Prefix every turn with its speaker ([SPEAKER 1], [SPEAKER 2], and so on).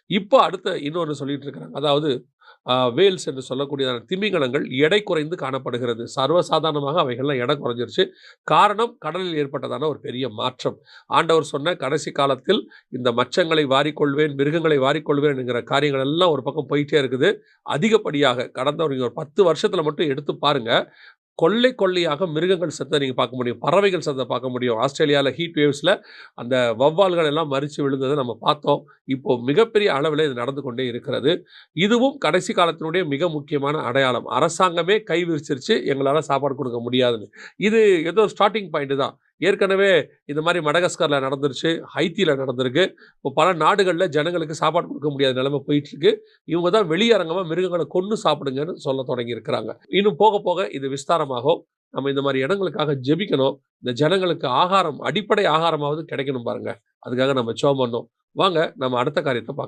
[SPEAKER 1] இப்போ அடுத்த இன்னொன்னு சொல்லிட்டு இருக்கிறாங்க. அதாவது வேல்ஸ் என்று சொல்லக்கூடியதான திமிங்கலங்கள் எடை குறைந்து காணப்படுகிறது. சர்வசாதாரணமாக அவைகள்லாம் எடை குறைஞ்சிருச்சு. காரணம் கடலில் ஏற்பட்டதான ஒரு பெரிய மாற்றம். ஆண்டவர் சொன்ன கடைசி காலத்தில் இந்த மச்சங்களை வாரிக்கொள்வேன், மிருகங்களை வாரிக்கொள்வேன் என்கிற காரியங்கள் எல்லாம் ஒரு பக்கம் போயிட்டே இருக்குது. அதிகப்படியாக கடந்த ஒரு 10 வருஷத்துல மட்டும் எடுத்து பாருங்க. கொள்ளை கொள்ளையாக மிருகங்கள் செத்தத நீங்க பார்க்க முடியும். பறவைகள் செத்தத பார்க்க முடியும். ஆஸ்திரேலியால ஹீட் வேவ்ஸ்ல அந்த வௌவால்கள் எல்லாம் மரிச்சு விழுந்தத நம்ம பார்த்தோம். இப்போ மிகப்பெரிய அளவில இது நடந்து கொண்டே இருக்கிறது. இதுவும் கடைசி காலத்தினுடைய மிக முக்கியமான அடையாளம். அரசாங்கமே கை விரிச்சிருச்சு, எங்களால சாப்பாடு குடுக்க முடியாதுன்னு. இது ஏதோ ஸ்டார்ட்டிங் பாயிண்ட் தான். ஏற்கனவே இந்த மாரி மடகாஸ்கர்ல நடந்துருச்சு, ஹைத்தில நடந்திருக்கு. இப்போ பல நாடுகள்ல ஜனங்களுக்கு சாப்பாடு குடுக்க முடியாத நிலைமை போயிட்டுருக்கு. இவங்க தான் வெளியரங்கமா மிருகங்கள கொன்னு சாப்பிடுங்கன்னு சொல்லத் தொடங்கியிருக்கிறாங்க. இன்னும் போக போக இது விஸ்தாரமாகும். நம்ம இந்த மாரி இடங்களுக்காக ஜெபிக்கணும். இந்த ஜனங்களுக்கு ஆகாரம், அடிப்படை ஆகாரமாவது கிடைக்கணும் பாருங்க. அதுக்காக நம்ம ஜெபம் பண்ணணும். வாங்க நம்ம அடுத்த காரியத்த பார்க்கலாம்.